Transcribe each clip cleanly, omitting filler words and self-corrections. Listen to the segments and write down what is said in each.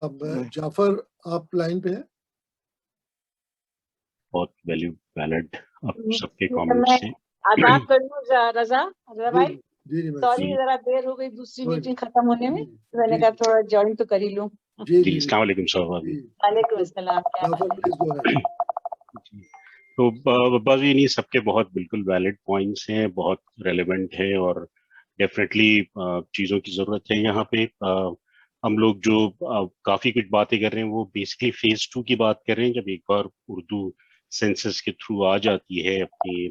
अब जाफर आप लाइन पे हैं? बहुत वैलिड अब सबके मैं कमेंट्स हैं। आदाब करूँ रजा भाई, जी सॉरी जरा देर हो गई दूसरी मीटिंग खत्म होने में, तो मैंने कहा थोड़ा ज्वाइन तो कर ही लूं। जी अस्सलाम वालेकुम साहब। वालेकुम अस्सलाम। Jafar please go ahead. तो बस ये नहीं, सबके बहुत बिल्कुल वैलिड पॉइंट्स हैं, बहुत रेलेवेंट है और डेफिनेटली चीज़ों की ज़रूरत है यहाँ पे। हम लोग जो काफ़ी कुछ बातें कर रहे हैं वो बेसिकली फेज 2 की बात कर रहे हैं। जब एक बार उर्दू सेंसस के थ्रू आ जाती है अपनी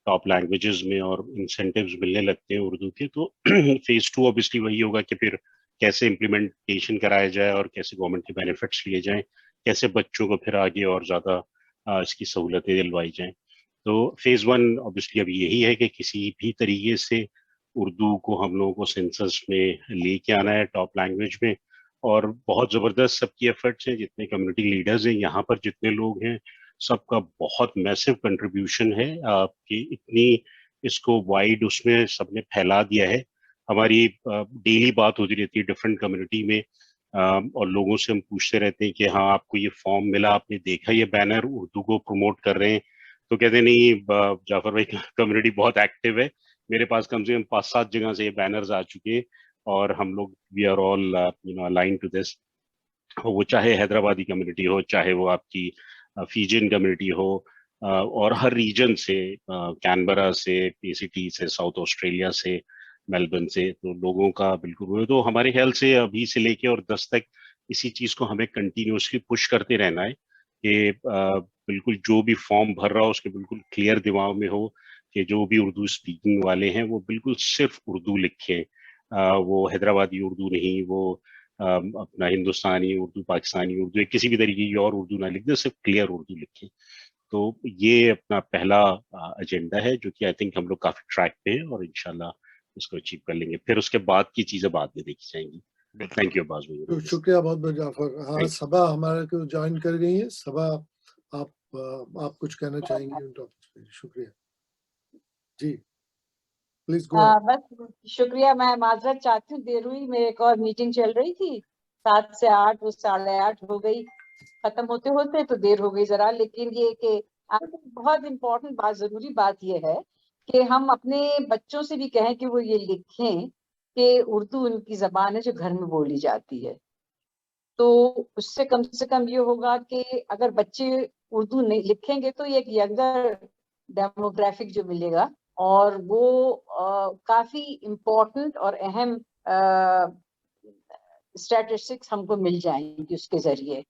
टॉप लैंग्वेजेस में और इंसेंटिव्स मिलने लगते हैं उर्दू के, तो फेज 2 ऑब्वियसली वही होगा कि फिर कैसे इम्प्लीमेंटेशन कराया जाए और कैसे गवर्नमेंट के बेनिफिट्स लिए जाएं, कैसे बच्चों को फिर आगे और ज़्यादा इसकी सहूलतें दिलवाई जाएं। तो फेज 1 ऑब्वियसली अभी यही है कि किसी भी तरीके से उर्दू को हम लोगों को सेंसस में लेके आना है टॉप लैंग्वेज में। और बहुत ज़बरदस्त सबकी एफर्ट्स हैं, जितने कम्युनिटी लीडर्स हैं यहाँ पर, जितने लोग हैं, सबका बहुत मैसिव कंट्रीब्यूशन है कि इतनी इसको वाइड उसमें सबने फैला दिया है। हमारी डेली बात होती रहती है डिफरेंट कम्युनिटी में, और लोगों से हम पूछते रहते हैं कि हाँ आपको ये फॉर्म मिला, आपने देखा ये बैनर उर्दू को प्रमोट कर रहे हैं? तो कहते नहीं जाफर भाई कम्युनिटी बहुत एक्टिव है, मेरे पास कम से कम 5-7 जगह से ये बैनर्स आ चुके हैं और हम लोग we are all align to this. वो चाहे हैदराबादी कम्युनिटी हो, चाहे वो आपकी फीजियन कम्युनिटी हो, और हर रीजन से, कैनबरा से, पीसीटी से, साउथ ऑस्ट्रेलिया से, मेलबर्न से, तो लोगों का बिल्कुल वो है। तो हमारे ख्याल से अभी से लेके और 10 तक इसी चीज को हमें कंटिन्यूसली पुश करते रहना है कि बिल्कुल जो भी फॉर्म भर रहा हो उसके बिल्कुल क्लियर दिमाग में हो कि जो भी उर्दू स्पीकिंग वाले हैं वो बिल्कुल सिर्फ उर्दू लिखें। वो हैदराबादी उर्दू नहीं, वो अपना हिंदुस्तानी उर्दू, पाकिस्तानी उर्दू, किसी भी तरीके की और उर्दू ना लिख दे, सिर्फ क्लियर उर्दू लिखें। तो ये अपना पहला एजेंडा है जो कि आई थिंक हम लोग काफी ट्रैक पे हैं और इंशाल्लाह इसको अचीव कर लेंगे। फिर उसके बाद की चीजें बाद में देखी जाएंगी। थैंक यू अब्बास भाई। तो शुक्रिया बहुत बहुत जाफर। हाँ, सभा हमारे को ज्वाइन कर गई है। सभा आप कुछ कहना चाहेंगे उन टॉपिक्स पे? शुक्रिया जी, प्लीज गो अहेड। बस शुक्रिया, मैं माजरत चाहती हूँ, देर हुई, मेरे एक और मीटिंग चल रही थी 7 से 8, वो 8:30 हो गई, खत्म होते होते तो देर हो गई जरा। लेकिन ये कि बहुत इम्पोर्टेंट बात, जरूरी बात ये है कि हम अपने बच्चों से भी कहें कि वो ये लिखें कि उर्दू उनकी जबान है जो घर में बोली जाती है। तो उससे कम से कम ये होगा कि अगर बच्चे उर्दू नहीं लिखेंगे तो एक यंगर डेमोग्राफिक जो मिलेगा, और वो काफी इम्पोर्टेंट और अहम स्टैटिस्टिक्स हमको मिल जाएंगी उसके जरिए।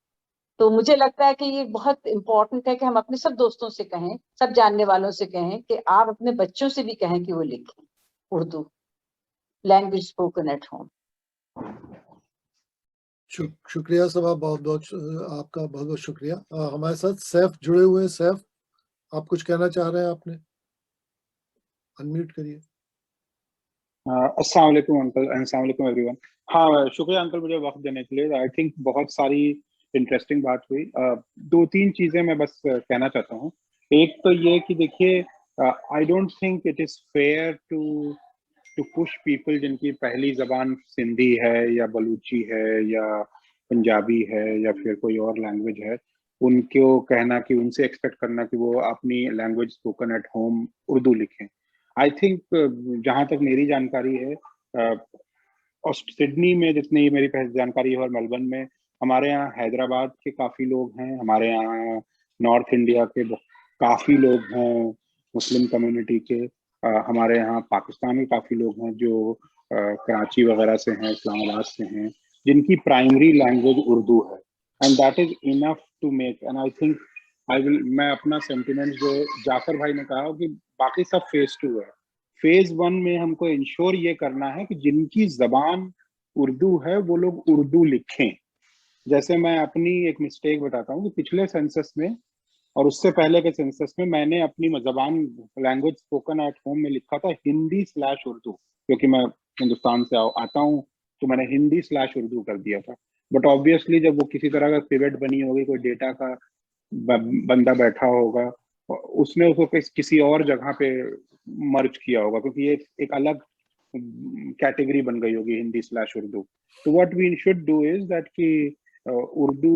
तो मुझे लगता है कि ये बहुत इम्पोर्टेंट है कि हम अपने सब दोस्तों से कहें, सब जानने वालों से कहें कि आप अपने बच्चों से भी कहें कि वो लिखें Urdu language spoken at home. शुक्रिया सभा, बहुत बहुत आपका बहुत बहुत शुक्रिया। हमारे साथ सैफ जुड़े हुए हैं। सैफ, आप कुछ कहना चाह रहे हैं? आपने अनम्यूट करिए। अस्सलाम वालेकुम अंकल, अस्सलाम वालेकुम एवरीवन। हाँ शुक्रिया अंकल मुझे वक्त देने के लिए। आई थिंक बहुत सारी इंटरेस्टिंग बात हुई। 2-3 चीजें मैं बस कहना चाहता हूँ। एक तो ये कि देखिए, I don't think it is fair to push people जिनकी पहली जबान सिंधी है या बलूची है या पंजाबी है या फिर कोई और लैंग्वेज है, उनको कहना कि उनसे एक्सपेक्ट करना कि वो अपनी language spoken at home Urdu लिखें। आई थिंक जहाँ तक मेरी जानकारी है, और सिडनी में जितनी मेरी जानकारी है और मेलबर्न में, हमारे यहाँ हैदराबाद के काफ़ी लोग हैं, हमारे यहाँ नॉर्थ इंडिया के काफ़ी लोग हैं मुस्लिम कम्युनिटी के, हमारे यहाँ पाकिस्तान के काफ़ी लोग हैं जो कराची वगैरह से हैं, इस्लामाबाद से हैं, जिनकी प्राइमरी लैंग्वेज उर्दू है। And that is enough to make, and I think मैं अपना सेंटिमेंट जो जाफर भाई ने कहा कि बाकी सब फेज 2 है। फेज 1 में हमको इंश्योर ये करना है कि जिनकी जबान उर्दू है वो लोग उर्दू लिखें। जैसे मैं अपनी एक मिस्टेक बताता हूँ कि पिछले सेंसस में और उससे पहले के सेंसस में मैंने अपनी जबान लैंग्वेज स्पोकन एट होम में लिखा था हिंदी/उर्दू, क्योंकि मैं हिंदुस्तान से आता हूँ, तो मैंने हिंदी/उर्दू कर दिया था। बट ऑब्वियसली जब वो किसी तरह का पिवट बनी होगी, कोई डेटा का बंदा बैठा होगा, उसने उसको किसी और जगह पे मर्ज किया होगा, क्योंकि ये एक अलग कैटेगरी बन गई होगी हिंदी / उर्दू। तो what we should do is that कि उर्दू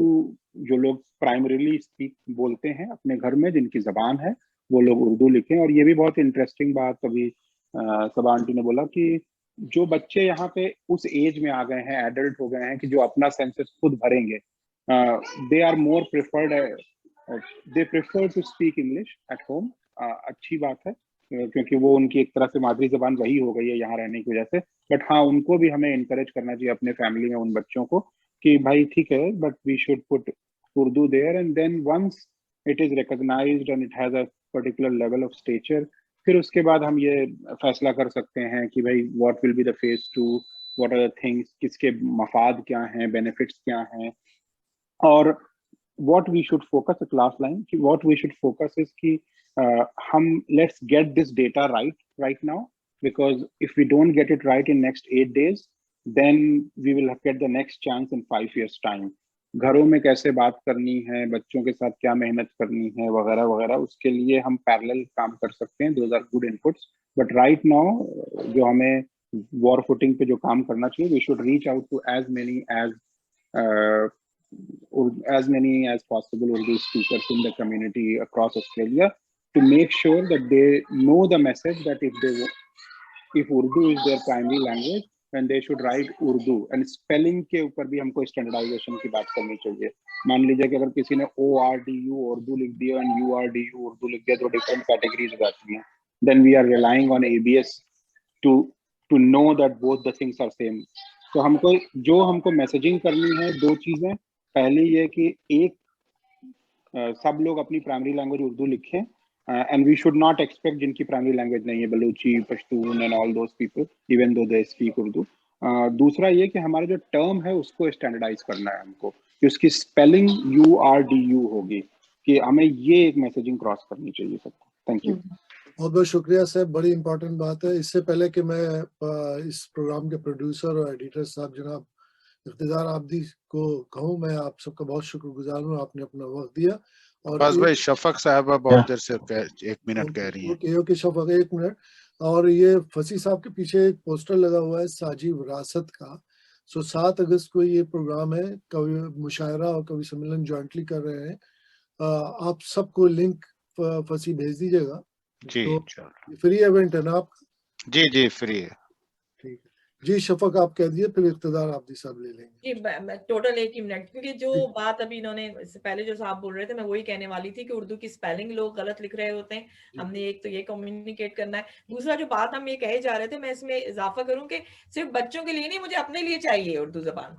जो लोग प्राइमरीली स्पीक बोलते हैं अपने घर में, जिनकी जबान है, वो लोग उर्दू लिखें। और ये भी बहुत इंटरेस्टिंग बात अभी सबा आंटी ने बोला कि जो बच्चे यहाँ पे उस एज में आ गए हैं, एडल्ट हो गए हैं कि जो अपना सेंसस खुद भरेंगे, they are more preferred, they prefer to speak English at home. अच्छी बात है, क्योंकि वो उनकी एक तरह से मादरी जबान वही हो गई है यहाँ रहने की वजह से। बट हाँ, उनको भी हमें इनकरेज करना चाहिए अपने फैमिली में उन बच्चों को कि भाई ठीक है, but we should put Urdu there, and then once it is recognised and it has a particular level of stature, फिर उसके बाद हम ये फैसला कर सकते हैं कि भाई what will be the phase 2, what are the things, किसके मफाद क्या हैं, बेनिफिट्स क्या हैं, और what we should focus, a class line कि what we should focus is कि हम let's get this data right now, because if we don't get it right in next 8 days, then we will get the next chance in 5 years time. घरों में कैसे बात करनी है, बच्चों के साथ क्या मेहनत करनी है, वगैरह वगैरह, उसके लिए हम पैरेलल काम कर सकते हैं। those are good inputs, but right now जो हमें वॉर फुटिंग पे जो काम करना चाहिए, we should reach out to as many as possible Urdu speakers in the community across Australia to make sure that they know the message that if Urdu is their primary language, then they should write Urdu, and spelling के ऊपर भी हमको standardization की बात करनी चाहिए। मान लीजिए कि अगर किसी ने ORDU उर्दू लिख दिया and URDU उर्दू लिख दिया, तो different categories हो जाती हैं। Then we are relying on ABS to know that both the things are same। तो हमको मैसेजिंग करनी है, दो चीजें। पहली ये कि एक सब लोग अपनी प्राइमरी लैंग्वेज उर्दू लिखें, and we should not expect जिनकी प्राइमरी लैंग्वेज नहीं है, Balochi, Pashtun and all those people, even though they speak Urdu. दूसरा ये कि हमारा जो टर्म है उसको स्टैंडर्डाइज करना है हमको, कि उसकी स्पेलिंग URDU होगी, कि हमें ये एक मैसेजिंग क्रॉस करनी चाहिए सबको। Thank you. बहुत बहुत शुक्रिया सर, बड़ी इंपॉर्टेंट बात है। इससे पहले कि मैं इस प्रोग्राम के प्रोड्यूसर और एडिटर साहब जनाब इख्तियार आबदी को कहूँ, मैं आप सबका बहुत शुक्रगुजार हूँ, आपने अपना वक्त दिया। और बस भाई शफक साहब बहुत देर से 1 मिनट कह रही है। Okay Shafaq 1 minute. और ये फसी साहब के पीछे एक पोस्टर लगा हुआ है साजी विरासत का। 7 अगस्त को ये प्रोग्राम है, कवि मुशायरा और कवि सम्मेलन जॉइंटली कर रहे हैं। आप सबको लिंक फसी भेज दीजिएगा जी। तो फ्री इवेंट है ना आपका? जी फ्री है। ठीक है जी। शफक आप कह दिए, फिर इख्तियार आबदी साहब ले लेंगे। जी मैं टोटल 1 ही मिनट, क्योंकि जो बात अभी इन्होंने इससे पहले जो साहब बोल रहे थे, मैं वही कहने वाली थी कि उर्दू की स्पेलिंग लोग गलत लिख रहे होते हैं। हमने एक तो ये कम्युनिकेट करना है। दूसरा जो बात हम ये कहे जा रहे थे, मैं इसमें इजाफा करूं कि सिर्फ बच्चों के लिए नहीं, मुझे अपने लिए चाहिए उर्दू जबान।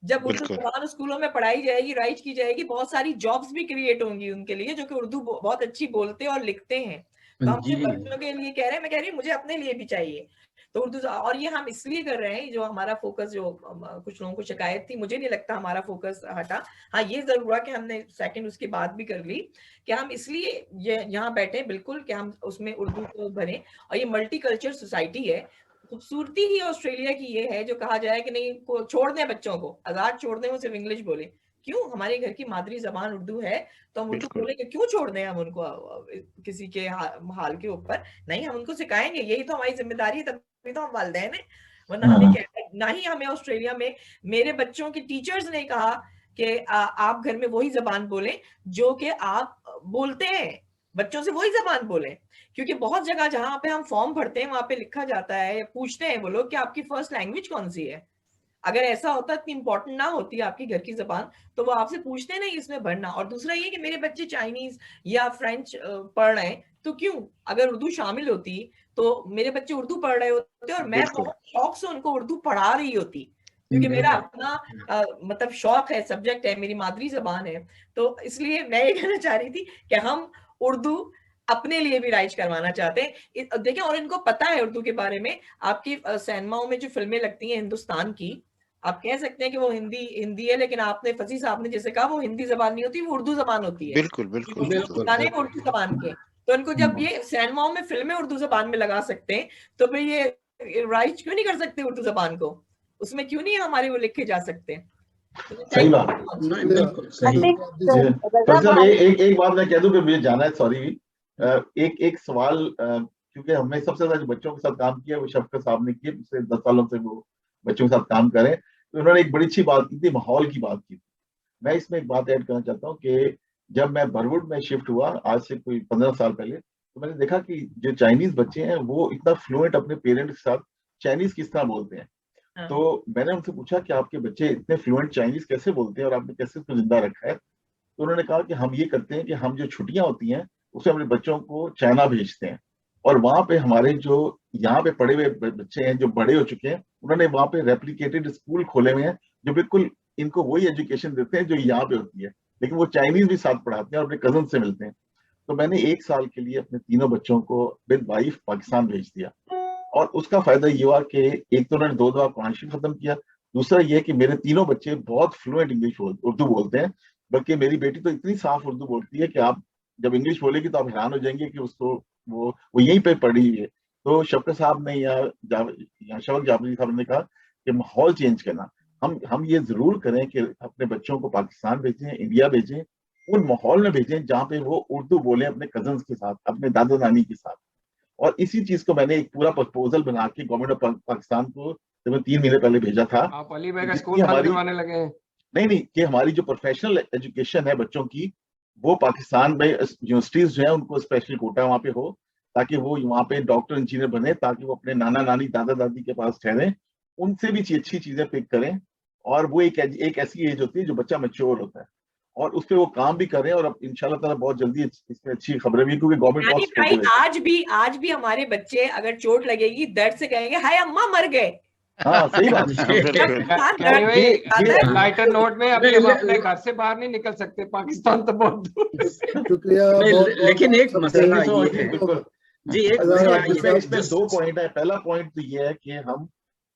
जब उर्दू जबान स्कूलों में पढ़ाई जाएगी, राइट की जाएगी, बहुत सारी जॉब्स भी क्रिएट होंगी उनके लिए जो कि उर्दू बहुत अच्छी बोलते और लिखते हैं। तो हम सिर्फ बच्चों के लिए कह रहे हैं, मैं कह रही हूँ मुझे अपने लिए भी चाहिए तो उर्दू। और ये हम इसलिए कर रहे हैं, जो हमारा फोकस, जो कुछ लोगों को शिकायत थी, मुझे नहीं लगता हमारा फोकस हटा। हाँ, ये जरूर हुआ कि हमने सेकंड उसकी बात भी कर ली कि हम इसलिए ये यहाँ बैठे बिल्कुल कि हम उसमें उर्दू को भरें। और ये मल्टी कल्चर सोसाइटी है। खूबसूरती ही ऑस्ट्रेलिया की ये है, जो कहा जाए कि नहीं को छोड़ दें, बच्चों को आजाद छोड़ दें, वो सिर्फ इंग्लिश बोले। क्यों? हमारे घर की मादरी जबान उर्दू है, तो हम उर्दू बोलेंगे, क्यों छोड़ दें हम उनको किसी के हाल के ऊपर? नहीं, हम उनको सिखाएंगे, यही तो हमारी जिम्मेदारी है, तभी तो हम वालिदैन हैं। वरना हमें ना ही हमें ऑस्ट्रेलिया में मेरे बच्चों के टीचर्स ने कहा कि आप घर में वही जबान बोलें जो कि आप बोलते हैं, बच्चों से वही जबान बोलें। क्योंकि बहुत जगह जहां पे हम फॉर्म भरते हैं, वहां पे लिखा जाता है, पूछते हैं वो लोग कि आपकी फर्स्ट लैंग्वेज कौन सी है। अगर ऐसा होता, इतनी इंपॉर्टेंट ना होती आपकी घर की जबान, तो वो आपसे पूछते नहीं इसमें भरना। और दूसरा ये कि मेरे बच्चे चाइनीज या फ्रेंच पढ़ रहे हैं, तो क्यों? अगर उर्दू शामिल होती तो मेरे बच्चे उर्दू पढ़ रहे होते और मैं बहुत शौक से उनको उर्दू पढ़ा रही होती, क्योंकि मेरा अपना मतलब शौक है, सब्जेक्ट है, मेरी मादरी जबान है। तो इसलिए मैं ये कहना चाह रही थी कि हम उर्दू अपने लिए भी राइज करवाना चाहते हैं। देखिए, और इनको पता है उर्दू के बारे में। आपकी सिनेमाओं में जो फिल्में लगती हैं हिंदुस्तान की, आप कह सकते हैं कि वो हिंदी है, लेकिन आपने फसी साहब ने जैसे कहा, वो हिंदी जबान नहीं होती, वो उर्दू जबान होती है। बिल्कुल उर्दू जबान के। तो इनको जब ये सिनेमाओं में फिल्में उर्दू जबान में लगा सकते हैं, तो फिर ये राइज क्यों नहीं कर सकते उर्दू जबान को? उसमें क्यों नहीं हमारे वो लिखे जा सकते? सही बात। बिल्कुल सही। एक बात मैं कह दूं कि मुझे जाना है, सॉरी। एक सवाल क्योंकि हमने सबसे ज्यादा जो बच्चों के साथ काम किया वो शफकत साहब ने किए, पिछले 10 सालों से वो बच्चों के साथ काम करें। तो उन्होंने एक बड़ी अच्छी बात की थी, माहौल की बात की थी। मैं इसमें एक बात ऐड करना चाहता हूँ कि जब मैं बरवुड में शिफ्ट हुआ आज से कोई 15 साल पहले, तो मैंने देखा कि जो चाइनीज बच्चे हैं वो इतना फ्लुएंट अपने पेरेंट्स के साथ चाइनीज किस तरह बोलते हैं। हाँ। तो मैंने उनसे पूछा कि आपके बच्चे इतने फ्लुएंट चाइनीज कैसे बोलते हैं और आपने कैसे इसको जिंदा रखा है। तो उन्होंने कहा कि हम ये करते हैं कि हम जो छुट्टियां होती हैं उसमें अपने बच्चों को चाइना भेजते हैं, और वहां पे हमारे जो यहाँ पे पढ़े हुए बच्चे हैं जो बड़े हो चुके हैं, उन्होंने वहां पे रेप्लिकेटेड स्कूल खोले हुए हैं जो बिल्कुल इनको वही एजुकेशन देते हैं जो यहाँ पे होती है, लेकिन वो चाइनीज भी साथ पढ़ाते हैं और अपने कजन से मिलते हैं। तो मैंने 1 साल के लिए अपने तीनों बच्चों को विद वाइफ पाकिस्तान भेज दिया, और उसका फायदा ये हुआ कि एक तो उन्होंने 2 दफा कुरान शरीफ खत्म किया, दूसरा ये कि मेरे तीनों बच्चे बहुत फ्लुएंट उर्दू बोलते हैं। बल्कि मेरी बेटी तो इतनी साफ उर्दू बोलती है कि आप जब इंग्लिश बोलेगी तो आप हैरान हो जाएंगे कि उसको वो यहीं पे पढ़ी हुई है। तो शफकत साहब ने या शफक जाफरी साहब ने कहा कि माहौल चेंज करना, हम ये जरूर करें कि अपने बच्चों को पाकिस्तान भेजें, इंडिया भेजें, उन माहौल में भेजें जहाँ पे वो उर्दू बोले अपने कजन्स के साथ, अपने दादा नानी के साथ। और इसी चीज को मैंने एक पूरा प्रपोजल बना के गवर्नमेंट ऑफ पाकिस्तान को तकरीबन 3 महीने पहले भेजा था। आप अली भाई का जितनी स्कूल बंद हमारी करवाने लगे हैं। नहीं, कि हमारी जो प्रोफेशनल एजुकेशन है बच्चों की, वो पाकिस्तान में यूनिवर्सिटीज जो है उनको स्पेशल कोटा वहाँ पे हो, ताकि वो वहाँ पे डॉक्टर इंजीनियर बने, ताकि वो अपने नाना नानी दादा दादी के पास ठहरे, उनसे भी अच्छी चीजें पिक करें। और वो एक ऐसी एज होती है जो बच्चा मैच्योर होता है, और उस पर वो काम भी करें। और अब इंशाल्लाह ताला बहुत जल्दी इसमें अच्छी खबरें भी, क्योंकि गवर्नमेंट यानी बहुत भाई सपोर्टिव है। आज भी हमारे बच्चे अगर चोट लगेगी दर्द से कहेंगे हाय अम्मा मर गए। हाँ सही बात है। लाइटर नोट में अभी हम अपने घर से बाहर नहीं निकल सकते, पाकिस्तान तो बहुत दूर। शुक्रिया। लेकिन एक मसला ये है जी, एक इसमें 2 पॉइंट है। पहला पॉइंट तो ये है कि हम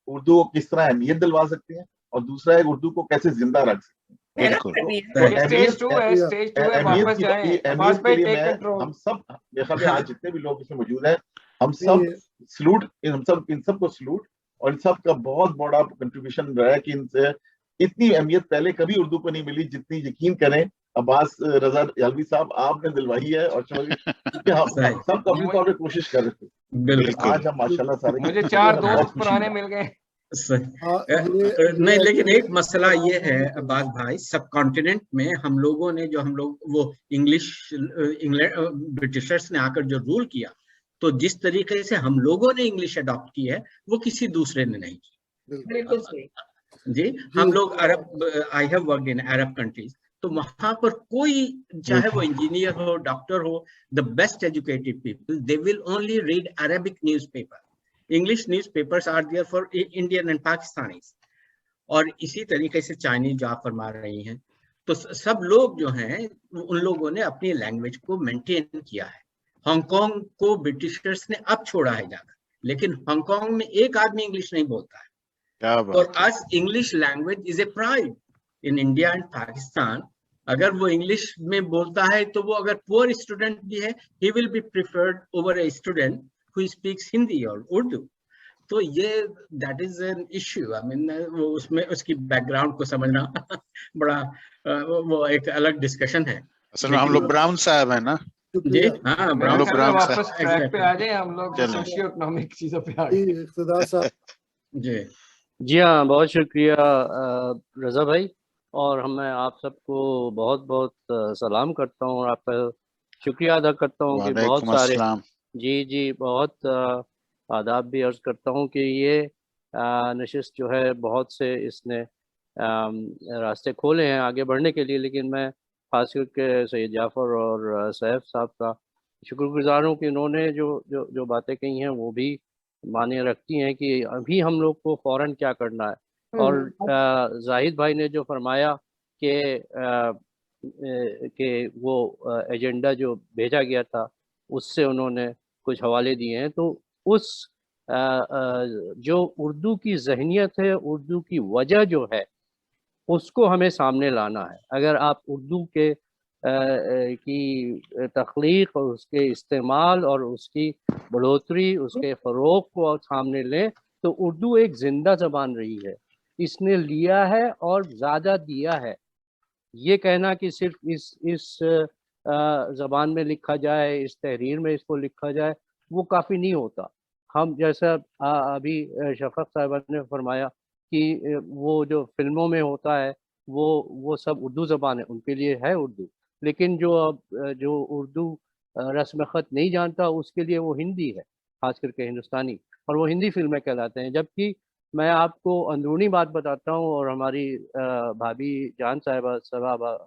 उर्दू को किस तरह अहमियत दिलवा सकते हैं, और दूसरा है उर्दू को कैसे जिंदा रख सकते हैं। स्टेज 2 है, स्टेज 2 है, वापस जाएं। अहमियत के लिए हम सब, मेरे ख्याल में आज जितने भी लोग इसमें मौजूद हैं, हम सब सलूट, इन सबको सलूट, और इन सब का बहुत बड़ा कंट्रीब्यूशन रहा है कि इनसे इतनी अहमियत पहले कभी उर्दू को नहीं मिली जितनी, यकीन करें अब्बास रजा यालवी साहब आपने दिलवाई है। और क्योंकि हम सब अपनी तौर पर कोशिश कर रहे थे, बिल्कुल। आज हम माशाल्लाह सारे, मुझे 4 दोस्त पुराने मिल गए। नहीं, लेकिन एक मसला ये है अब्बास भाई, सब कॉन्टिनेंट में हम लोग वो इंग्लैंड ब्रिटिशर्स ने आकर जो रूल किया, तो जिस तरीके से हम लोगों ने इंग्लिश अडॉप्ट की है वो किसी दूसरे ने नहीं की। बिल्कुल सही जी। हम लोग I have worked in Arab countries, तो वहां पर कोई, चाहे वो इंजीनियर हो, डॉक्टर हो, the best educated people, they will only read Arabic newspaper. English newspapers are there for Indian and Pakistanis. और इसी तरीके से चाइनीज जो आप फरमा रही हैं, तो सब लोग जो हैं उन लोगों ने अपनी लैंग्वेज को मेंटेन किया है। हांगकांग को ब्रिटिशर्स ने अब छोड़ा है जाकर, लेकिन हांगकांग में एक आदमी इंग्लिश नहीं बोलता है। और आज English language is a pride in India and Pakistan. अगर वो इंग्लिश में बोलता है तो वो अगर पुअर स्टूडेंट भी है, he will be preferred over a student who speaks Hindi और उर्दू। तो ये that is an issue. I mean वो उसमें उसकी बैकग्राउंड को समझना बड़ा वो एक अलग डिस्कशन है। असल में हम लोग ब्राउन साहब है ना जी, हाँ, वापस ट्रैक पे आ जाए, हम लोग सोशियो इकोनॉमिक चीजों पे आ गए। जी हाँ, बहुत शुक्रिया रजा भाई, और मैं आप सबको बहुत बहुत सलाम करता हूँ और आपका शुक्रिया अदा करता हूँ कि बहुत सारे जी बहुत आदाब भी अर्ज करता हूँ कि ये नशिस्त जो है बहुत से इसने रास्ते खोले हैं आगे बढ़ने के लिए। लेकिन मैं खास करके सैयद जाफ़र और सैफ साहब का शुक्रगुजार हूँ कि उन्होंने जो बातें कही हैं वो भी माने रखती हैं कि अभी हम लोग को फ़ौरन क्या करना है। और जाहिद भाई ने जो फरमाया कि वो एजेंडा जो भेजा गया था उससे उन्होंने कुछ हवाले दिए हैं, तो उस जो उर्दू की ज़हनियत है, उर्दू की वजह जो है, उसको हमें सामने लाना है। अगर आप उर्दू के की तख्लीक और उसके इस्तेमाल और उसकी बढ़ोतरी, उसके फ़रोग को सामने लें, तो उर्दू एक ज़िंदा ज़बान रही है, इसने लिया है और ज़्यादा दिया है। ये कहना कि सिर्फ इस ज़बान में लिखा जाए, इस तहरीर में इसको लिखा जाए, वो काफ़ी नहीं होता। हम जैसा अभी शफक साहिबा ने फरमाया कि वो जो फिल्मों में होता है वो सब उर्दू ज़बान है, उनके लिए है उर्दू, लेकिन जो उर्दू रस्म ख़त नहीं जानता उसके लिए वो हिंदी है, खास करके हिंदुस्तानी, और वो हिंदी फिल्में कहलाते हैं। जबकि मैं आपको अंदरूनी बात बताता हूँ, और हमारी भाभी जान साहिबा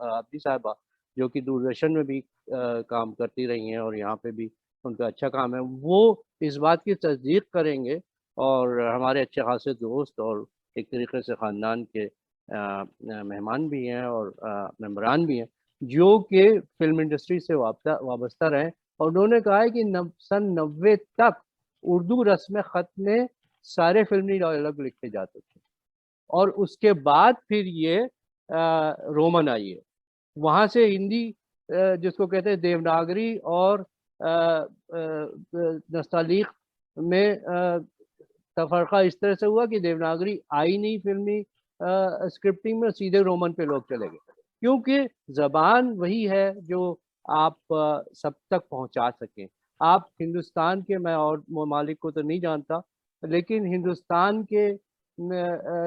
आबदी साहिबा जो कि दूरदर्शन में भी काम करती रही हैं और यहाँ पे भी उनका अच्छा काम है, वो इस बात की तस्दीक करेंगे, और हमारे अच्छे खासे दोस्त और एक तरीके से ख़ानदान के मेहमान भी हैं और मेंबरान भी हैं जो कि फिल्म इंडस्ट्री से वाबस्ता रहे, और उन्होंने कहा है कि सन 90 तक उर्दू रस्म ख़त में सारे फिल्मी डायलॉग लिखे जाते थे, और उसके बाद फिर ये रोमन आई है, वहाँ से हिंदी जिसको कहते हैं देवनागरी और नस्तालीक में तफरका इस तरह से हुआ कि देवनागरी आई नहीं फिल्मी स्क्रिप्टिंग में, सीधे रोमन पे लोग चले गए, क्योंकि ज़बान वही है जो आप सब तक पहुंचा सकें। आप हिंदुस्तान के, मैं और ममालिक को तो नहीं जानता, लेकिन हिंदुस्तान के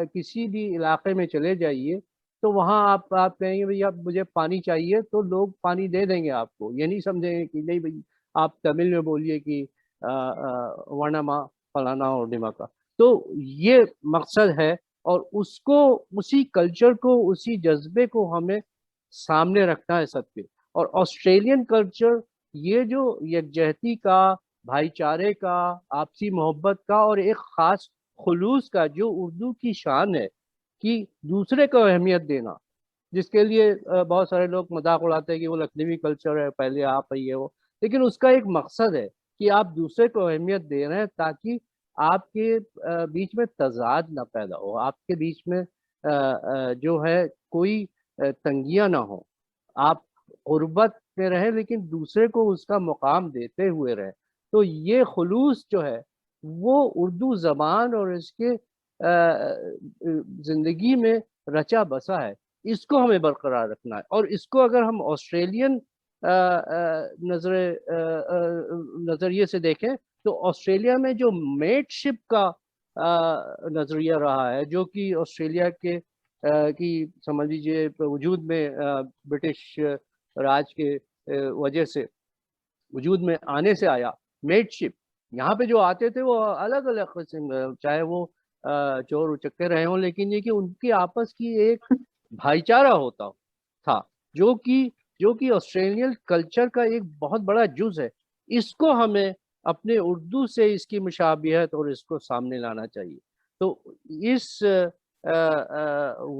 किसी भी इलाके में चले जाइए तो वहाँ आप कहेंगे भैया मुझे पानी चाहिए, तो लोग पानी दे देंगे आपको। ये नहीं समझेंगे कि नहीं भाई आप तमिल में बोलिए कि वर्णमा फलाना और डिमा का। तो ये मकसद है, और उसको, उसी कल्चर को, उसी जज्बे को हमें सामने रखना है सबके। और ऑस्ट्रेलियन कल्चर ये जो यकजहती का, भाईचारे का, आपसी मोहब्बत का और एक ख़ास खुलूस का जो उर्दू की शान है कि दूसरे को अहमियत देना, जिसके लिए बहुत सारे लोग मजाक उड़ाते हैं कि वो लखनवी कल्चर है, पहले आप है ये वो, लेकिन उसका एक मकसद है कि आप दूसरे को अहमियत दे रहे हैं ताकि आपके बीच में तजाद ना पैदा हो, आपके बीच में जो है कोई तंगियां ना हो, आप गुर्बत में रहें लेकिन दूसरे को उसका मुकाम देते हुए रहें। तो ये खुलूस जो है वो उर्दू ज़बान और इसके ज़िंदगी में रचा बसा है, इसको हमें बरकरार रखना है। और इसको अगर हम ऑस्ट्रेलियन नज़रिए से देखें तो ऑस्ट्रेलिया में जो मेटशिप का नज़रिया रहा है, जो कि ऑस्ट्रेलिया के की समझ लीजिए वजूद में ब्रिटिश राज के वजह से वजूद में आने से आया। मेटशिप, यहाँ पे जो आते थे वो अलग अलग किस्म, चाहे वो चोर उचक्के रहे हों, लेकिन ये कि उनकी आपस की एक भाईचारा होता था जो कि ऑस्ट्रेलियन कल्चर का एक बहुत बड़ा जुज है। इसको हमें अपने उर्दू से इसकी मुशाबियत और इसको सामने लाना चाहिए। तो इस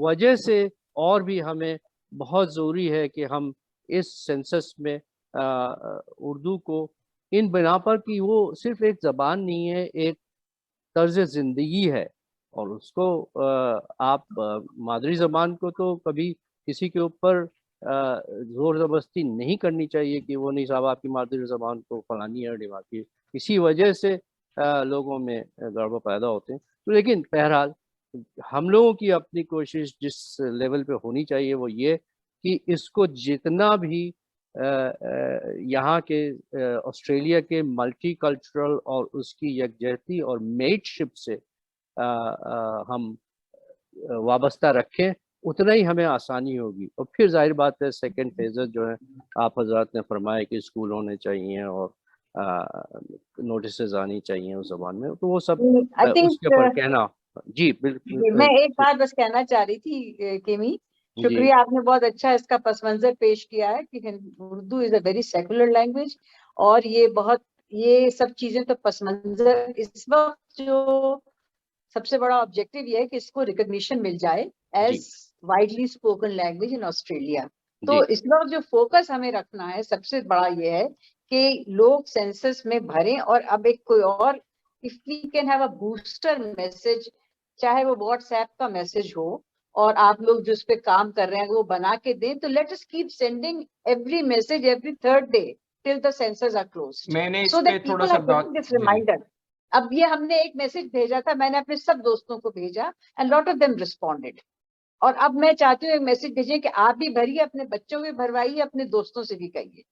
वजह से और भी हमें बहुत ज़रूरी है कि हम इस सेंसस में उर्दू को इन बिना पर कि वो सिर्फ एक ज़बान नहीं है, एक तर्ज ज़िंदगी है, और उसको आप मादरी ज़बान को तो कभी किसी के ऊपर ज़ोर ज़बरदस्ती नहीं करनी चाहिए कि वो नहीं साहब आपकी मादरी ज़बान को फलानी है डिमा की, इसी वजह से लोगों में गड़बड़ पैदा होते हैं। तो लेकिन बहरहाल हम लोगों की अपनी कोशिश जिस लेवल पे होनी चाहिए वो ये कि इसको जितना भी यहाँ के ऑस्ट्रेलिया के मल्टीकल्चरल और उसकी यकजहती और मेटशिप से हम वाबस्ता रखें, उतना ही हमें आसानी होगी। और फिर जाहिर बात है सेकंड फेजेस जो है आप हजरात ने फरमाया कि स्कूल होने चाहिए और नोटिस आनी चाहिए उस जबान में, तो वो सब उसके ऊपर कहना। जी बिल्कुल, मैं एक बात बस कहना चाह रही थी केमी, शुक्रिया, आपने बहुत अच्छा इसका पस मंजर पेश किया है कि Urdu is a very secular language, और ये सब चीजें तो पस मंजर, इस वक्त जो सबसे बड़ा ऑब्जेक्टिव ये है कि इसको रिकॉग्निशन मिल जाए as widely spoken language in Australia. तो इस वक्त जो फोकस हमें रखना है सबसे बड़ा ये है कि लोग सेंसस में भरें, और अब एक कोई और if we can have a booster message, चाहे वो व्हाट्सएप का मैसेज हो और आप लोग जो उस पे काम कर रहे हैं वो बना के दें, तो let us keep sending every message every third day till the census are closed, मैंने so that people are getting this reminder. अब ये हमने एक मैसेज भेजा था, मैंने अपने सब दोस्तों को भेजा and lot of them responded, और अब मैं चाहती हूँ एक मैसेज भेजिए कि आप भी भरिए, अपने बच्चों को भी भरवाइए, अपने दोस्तों से भी कहिए।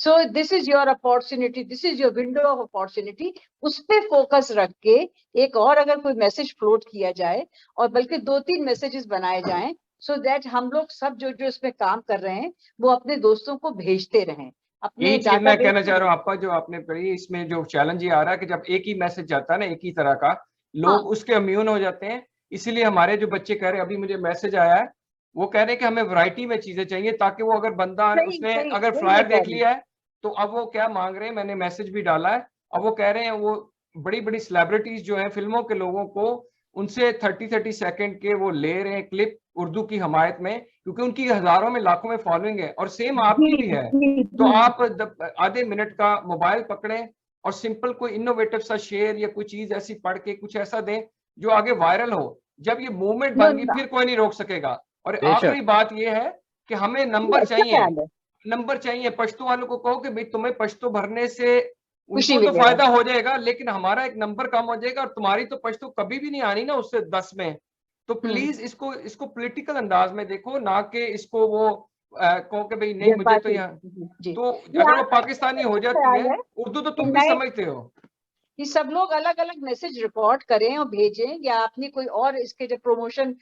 So this is your opportunity, this is your window of opportunity. उस पे फोकस रख के एक और अगर कोई मैसेज फ्लोट किया जाए, और बल्कि 2-3 मैसेजेस बनाए जाएं, सो दैट हम लोग सब जो जो इसमें काम कर रहे हैं वो अपने दोस्तों को भेजते रहें। यही चीज मैं कहना चाह रहा हूँ आपका, जो आपने पढ़ी, इसमें जो चैलेंज ये आ रहा है कि जब एक ही मैसेज जाता है ना, एक ही तरह का, लोग उसके इम्यून हो जाते हैं। इसीलिए हमारे जो बच्चे कह रहे हैं, अभी मुझे मैसेज आया है, वो कह रहे हैं कि हमें वैरायटी में चीजें चाहिए, ताकि वो अगर बंदा उसने अगर फ्लायर देख लिया है तो अब वो क्या मांग रहे हैं, मैंने मैसेज भी डाला है, अब वो कह रहे हैं वो बड़ी बड़ी सेलिब्रिटीज जो है फिल्मों के लोगों को, उनसे 30-30 सेकंड के वो ले रहे हैं क्लिप उर्दू की हमायत में, क्योंकि उनकी हजारों में लाखों में फॉलोइंग है, और सेम आपकी भी है। तो आप आधे मिनट का मोबाइल पकड़ें और सिंपल कोई इनोवेटिव सा शेयर या कोई चीज ऐसी पढ़ के कुछ ऐसा दें जो आगे वायरल हो। जब ये मूवमेंट बन गई फिर कोई नहीं रोक सकेगा। और आखिरी बात ये है कि हमें नंबर चाहिए, नंबर चाहिए। पश्तो वालों को कहो कि भाई तुम्हें पश्तो भरने से उनको तो फायदा हो जाएगा, लेकिन हमारा एक नंबर कम हो जाएगा, और तुम्हारी तो पश्तो कभी भी नहीं आनी ना उससे 10 में। तो प्लीज इसको पॉलिटिकल अंदाज में देखो, ना कि इसको वो कहो कि भाई नहीं मुझे तो यहाँ, तो अगर वो पाकिस्तानी हो जाती है उर्दू तो तुम भी समझते हो कि सब लोग अलग अलग मैसेज रिकॉर्ड करें और भेजें, या अपनी कोई और इसके जो प्रमोशन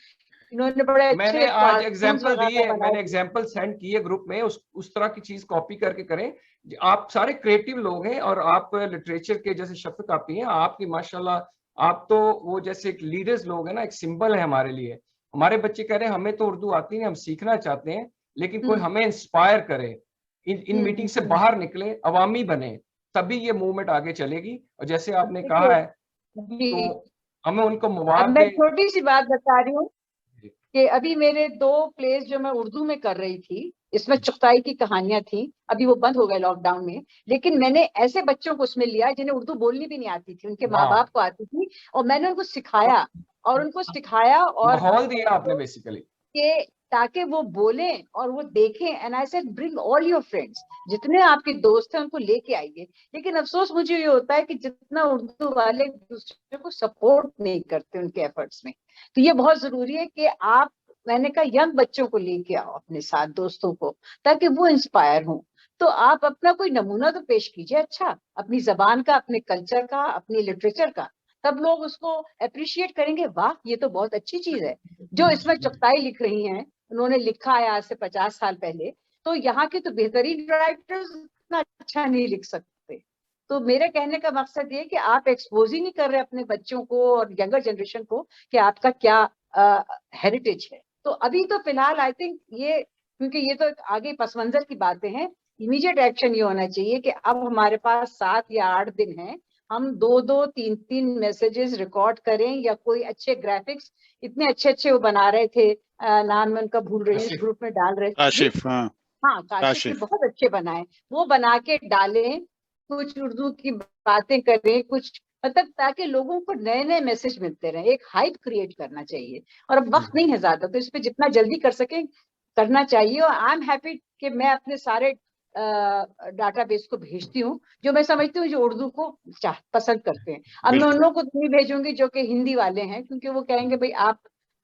इन्होंने बड़े मैंने आज एग्जांपल दिए, मैंने एग्जांपल सेंड किए ग्रुप में, उस तरह की चीज कॉपी करके करें। आप सारे क्रिएटिव लोग हैं और आप लिटरेचर के जैसे शफक आपी हैं, आपकी माशाल्लाह आप तो वो जैसे एक लीडर्स लोग हैं ना, एक सिंबल है हमारे लिए। हमारे बच्चे कह रहे हैं हमें तो उर्दू आती नहीं, हम सीखना चाहते हैं, लेकिन कोई हमें इंस्पायर करे, इन मीटिंग से बाहर निकले, अवामी बने, तभी ये मूवमेंट आगे चलेगी। और जैसे आपने कहा है तो हमें उनको मुबारक। मैं छोटी सी बात बता रही हूँ कि अभी मेरे 2 प्लेस जो मैं उर्दू में कर रही थी, इसमें चुगताई की कहानियां थी, अभी वो बंद हो गए लॉकडाउन में, लेकिन मैंने ऐसे बच्चों को उसमें लिया जिन्हें उर्दू बोलनी भी नहीं आती थी, उनके माँ बाप को आती थी, और मैंने उनको सिखाया और माहौल दिया आपने बेसिकली कि ताकि वो बोलें और वो देखें। And I said bring all your friends, जितने आपके दोस्त हैं उनको लेके आइए। लेकिन अफसोस मुझे ये होता है कि जितना उर्दू वाले दूसरे को सपोर्ट नहीं करते उनके एफर्ट्स में। तो ये बहुत जरूरी है कि आप, मैंने कहा यंग बच्चों को लेके आओ अपने साथ, दोस्तों को, ताकि वो इंस्पायर हों। तो आप अपना कोई नमूना तो पेश कीजिए अच्छा, अपनी जबान का, अपने कल्चर का, अपनी लिटरेचर का, तब लोग उसको अप्रिशिएट करेंगे। वाह, ये तो बहुत अच्छी चीज है। जो इसमें चुगताई लिख रही हैं, उन्होंने लिखा है आज से 50 साल पहले, तो यहाँ के तो बेहतरीन राइटर्स इतना अच्छा नहीं लिख सकते। तो मेरे कहने का मकसद ये कि आप एक्सपोज ही नहीं कर रहे अपने बच्चों को और यंगर जनरेशन को कि आपका क्या हेरिटेज है। तो अभी तो फिलहाल आई थिंक ये, क्योंकि ये तो आगे पस मंजर की बातें हैं, इमीडिएट एक्शन ये होना चाहिए कि अब हमारे पास 7 या 8 दिन हैं, हम 2-2, 3-3 मैसेजेस रिकॉर्ड करें, या कोई अच्छे ग्राफिक्स, इतने अच्छे वो बना रहे थे, नाम में उनका भूल रही हूँ, इस ग्रुप में डाल रहे थे काशिफ। हाँ काशिफ ने बहुत अच्छे बनाए, वो बना के डालें, कुछ उर्दू की बातें करें, कुछ मतलब, ताकि लोगों को नए नए मैसेज मिलते रहे। एक हाइप क्रिएट करना चाहिए, और अब वक्त नहीं है ज्यादा, तो इस पे जितना जल्दी कर सके करना चाहिए। और आई एम हैप्पी कि मैं अपने सारे डाटाबेस को भेजती हूँ जो मैं समझती हूँ जो उर्दू को पसंद करते हैं। अब मैं उन लोगों को नहीं भेजूंगी जो कि हिंदी वाले हैं, क्योंकि वो कहेंगे भाई आप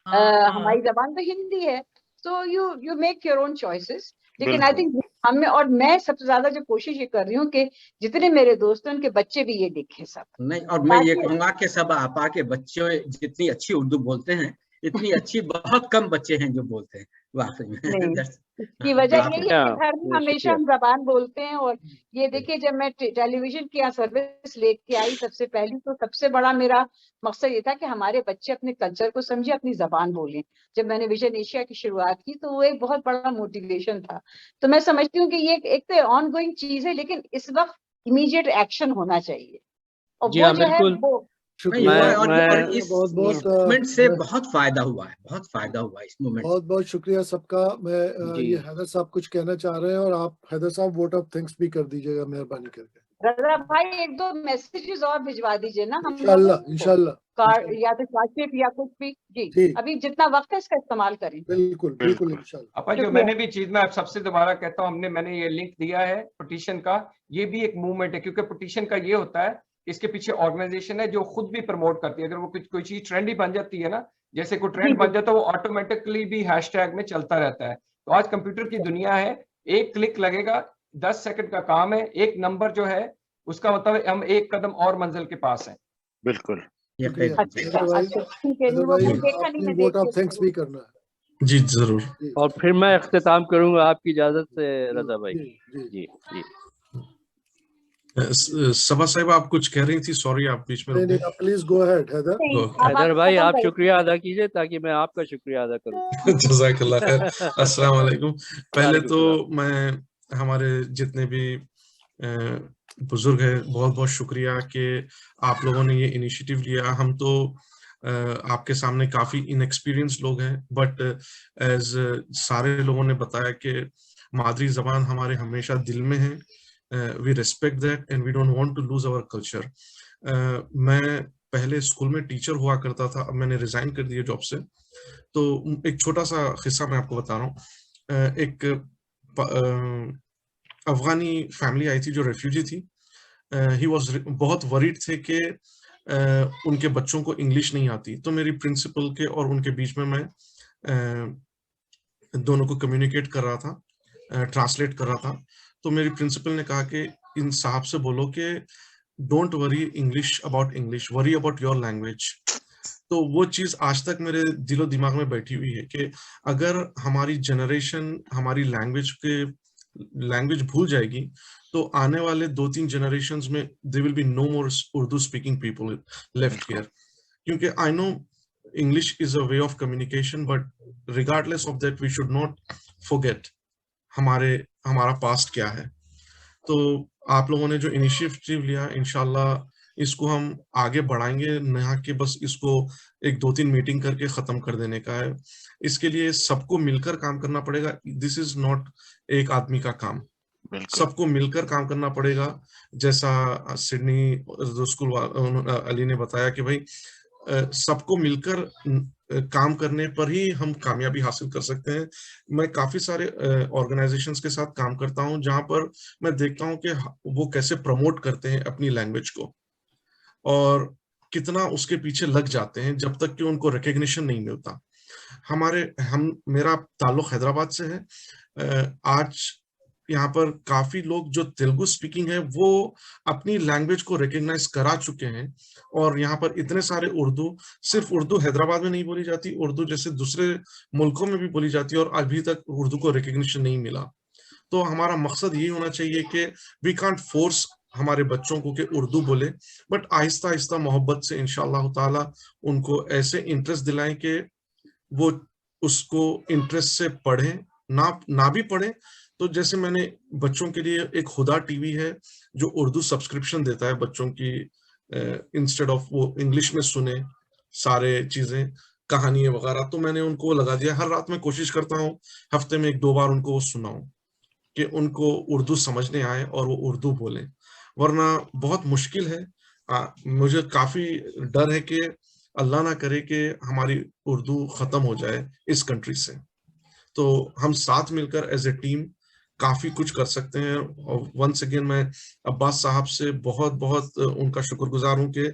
हमारी जबान तो हिंदी है, so you make your own choices. लेकिन आई थिंक हमें, और मैं सबसे ज्यादा जो कोशिश ये कर रही हूँ कि जितने मेरे दोस्त हैं उनके बच्चे भी ये देखें सब। नहीं, और मैं ये कहूंगा कि सब आपा के बच्चे जितनी अच्छी उर्दू बोलते हैं, इतनी अच्छी बहुत कम बच्चे हैं जो बोलते हैं वाकई में। इसकी वजह यही है कि घर में हमेशा हम जबान बोलते हैं। और ये देखिए, जब मैं टेलीविजन की सर्विस लेके आई सबसे पहली, तो सबसे बड़ा मेरा मकसद ये था कि हमारे बच्चे अपने कल्चर को समझे, अपनी जबान बोलें। जब मैंने विजन एशिया की शुरुआत की तो वो एक बहुत बड़ा मोटिवेशन था। तो मैं समझती हूँ कि ये एक तो ऑन गोइंग चीज है, लेकिन इस वक्त इमीडिएट एक्शन होना चाहिए, और वो जो है वो इस मूवमेंट से बहुत फायदा हुआ है, बहुत फायदा हुआ इस मूवमेंट। बहुत बहुत शुक्रिया सबका। मैं ये हैदर साहब कुछ कहना चाह रहे हैं, और आप हैदर साहब वोट ऑफ थैंक्स भी कर दीजिएगा मेहरबानी करके। रजा भाई 1-2 मैसेजेस और भिजवा दीजिए ना, हम इंशाल्लाह या तो काशिफ या कुछ भी जी। अभी जितना वक्त है इसका इस्तेमाल करें। बिल्कुल बिल्कुल इंशाल्लाह। अपा जो मैंने भी चीज, मैं आप सबसे दोबारा कहता हूँ, मैंने ये लिंक दिया है पिटीशन का, ये भी एक मूवमेंट है, क्योंकि पिटीशन का ये होता है, इसके पीछे ऑर्गेनाइजेशन है जो खुद भी प्रमोट करती है। अगर वो कोई चीज ट्रेंड ही बन जाती है ना, जैसे कोई ट्रेंड बन जाता है, वो ऑटोमेटिकली भी हैशटैग में चलता रहता है। तो आज कंप्यूटर की दुनिया है, एक क्लिक लगेगा, 10 सेकंड का काम है, एक नंबर जो है उसका मतलब हम एक कदम और मंजिल के पास हैं। बिल्कुल। शुक्रिया। अच्छा ठीक है, नहीं वो भाई, मैंने देखा नहीं, अपनी मैं वोट ऑफ देखती थैंक्स भी करना है। जी जरूर। जी और फिर मैं इख्तिताम करूंगा आपकी इजाजत से रजा भाई। जी जी जी जी सबा साहिब आप कुछ कह रही थी, सॉरी आप बीच में रुक नहीं, गए। Please go ahead Haider. नहीं, ओके। अब हैदर आप भाई खत्म आप करें। शुक्रिया अदा कीजिए ताकि मैं आपका शुक्रिया अदा करूं। जज़ाकल्लाह खैर। अस्सलाम वालेकुम। पहले वालेकुम तो सलाम। मैं हमारे जितने भी बुजुर्ग हैं बहुत बहुत शुक्रिया कि आप लोगों ने ये इनिशिएटिव लिया। हम तो आपके सामने काफी इनएक्सपीरियंस लोग हैं, बट एज सारे लोगों ने बताया कि मादरी जबान हमारे हमेशा दिल में है। We respect that and we don't want to lose our culture. मैं पहले स्कूल में टीचर हुआ करता था, अब मैंने रिजाइन कर दिया जॉब से। तो एक छोटा सा किस्सा मैं आपको बता रहा हूँ। एक अफगानी फैमिली आई थी जो रेफ्यूजी थी। ही वाज बहुत वरीड थे कि उनके बच्चों को इंग्लिश नहीं आती। तो मेरी प्रिंसिपल के और उनके बीच में मैं दोनों को कम्युनिकेट कर रहा था, ट्रांसलेट कर रहा था। तो मेरी प्रिंसिपल ने कहा कि इन साहब से बोलो कि don't worry English about English, worry about your language. तो वो चीज आज तक मेरे दिलो दिमाग में बैठी हुई है कि अगर हमारी जनरेशन हमारी लैंग्वेज भूल जाएगी तो आने वाले 2-3 जनरेशंस में there will be no more Urdu speaking people left here. क्योंकि I know English is a way of communication, but regardless of that we should not forget हमारा पास्ट क्या है। तो आप लोगों ने जो इनिशिएटिव लिया, इंशाल्लाह इसको हम आगे बढ़ाएंगे, ना कि बस इसको 1-2-3 मीटिंग करके खत्म कर देने का है। इसके लिए सबको मिलकर काम करना पड़ेगा। दिस इज नॉट एक आदमी का काम, सबको मिलकर काम करना पड़ेगा। जैसा सिडनी स्कूल अली ने बताया कि भाई सबको मिलकर काम करने पर ही हम कामयाबी हासिल कर सकते हैं। मैं काफी सारे ऑर्गेनाइजेशंस के साथ काम करता हूं जहां पर मैं देखता हूं कि वो कैसे प्रमोट करते हैं अपनी लैंग्वेज को और कितना उसके पीछे लग जाते हैं जब तक कि उनको रिकग्निशन नहीं मिलता। मेरा ताल्लुक हैदराबाद से है। आज यहाँ पर काफी लोग जो तेलुगु स्पीकिंग है वो अपनी लैंग्वेज को रिकग्नाइज करा चुके हैं, और यहाँ पर इतने सारे सिर्फ उर्दू हैदराबाद में नहीं बोली जाती, उर्दू जैसे दूसरे मुल्कों में भी बोली जाती है और अभी तक उर्दू को रिकग्निशन नहीं मिला। तो हमारा मकसद यही होना चाहिए कि वी कांट फोर्स हमारे बच्चों को कि उर्दू बोले, बट आहिस्ता आहिस्ता मोहब्बत से इंशाअल्लाह ताला उनको ऐसे इंटरेस्ट दिलाएं कि वो उसको इंटरेस्ट से पढ़ें, ना भी पढ़ें तो जैसे मैंने बच्चों के लिए एक हुदा टीवी है जो उर्दू सब्सक्रिप्शन देता है बच्चों की, इंस्टेड ऑफ वो इंग्लिश में सुने सारे चीजें कहानियां वगैरह, तो मैंने उनको लगा दिया। हर रात में कोशिश करता हूँ हफ्ते में 1-2 बार उनको वो सुनाऊं कि उनको उर्दू समझने आए और वो उर्दू बोलें, वरना बहुत मुश्किल है। मुझे काफी डर है कि अल्लाह ना करे कि हमारी उर्दू खत्म हो जाए इस कंट्री से। तो हम साथ मिलकर एज ए टीम काफी कुछ कर सकते हैं। और वंस अगेन मैं अब्बास साहब से बहुत बहुत उनका शुक्रगुजार हूं कि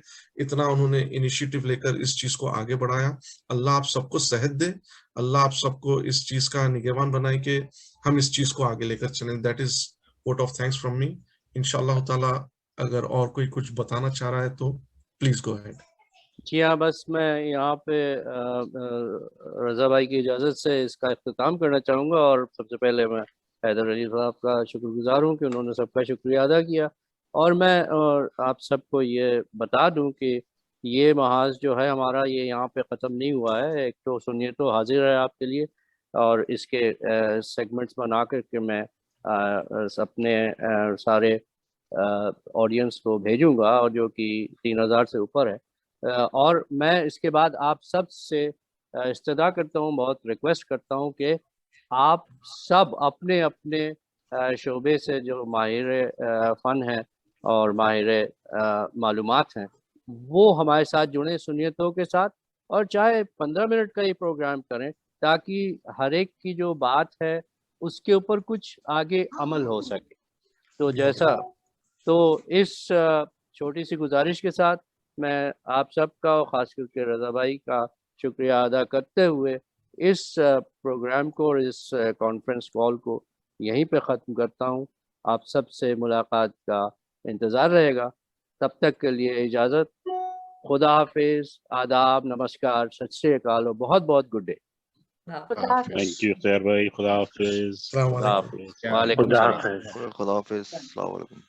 इतना उन्होंने इनिशिएटिव लेकर इस चीज को आगे बढ़ाया। अल्लाह आप सबको सेहत दे, अल्लाह आप सबको इस चीज का निगहबान बनाए कि हम इस चीज को आगे लेकर चलें। That is vote of thanks from me. इंशाअल्लाह ताला अगर और कोई कुछ बताना चाह रहा है तो प्लीज गो अहेड। जी हाँ, बस मैं यहाँ पे रजा भाई की इजाज़त से इसका इख्तिताम करना चाहूँगा। और सबसे पहले मैं हैदर अली साहब का शुक्रगुजार हूँ कि उन्होंने सबका शुक्रिया अदा किया। और मैं आप सबको ये बता दूँ कि ये महाज जो है हमारा, ये यहाँ पे ख़त्म नहीं हुआ है। एक तो सुनिए तो हाजिर है आपके लिए, और इसके सेगमेंट्स बना करके मैं अपने सारे ऑडियंस को भेजूँगा, और जो कि 3000 से ऊपर है। और मैं इसके बाद आप सब से इस्तदा करता हूँ, बहुत रिक्वेस्ट करता हूँ कि आप सब अपने अपने शोबे से जो माहिर फ़न है और माहिर मालूमात हैं वो हमारे साथ जुड़ें सुनियतों के साथ, और चाहे 15 मिनट का ही प्रोग्राम करें ताकि हर एक की जो बात है उसके ऊपर कुछ आगे अमल हो सके। तो इस छोटी सी गुजारिश के साथ मैं आप सबका और ख़ास करके रज़ा भाई का शुक्रिया अदा करते हुए इस प्रोग्राम को और इस कॉन्फ्रेंस कॉल को यहीं पे ख़त्म करता हूँ। आप सब से मुलाकात का इंतज़ार रहेगा। तब तक के लिए इजाज़त, खुदा हाफिज, आदाब, नमस्कार, सत श्री अकाल और बहुत बहुत गुड डे। थैंक यू खैर भाई, खुदा हाफिज। खुदा हाफिज, वालेकुम सलाम। खुदा हाफिज, अस्सलाम वालेकुम।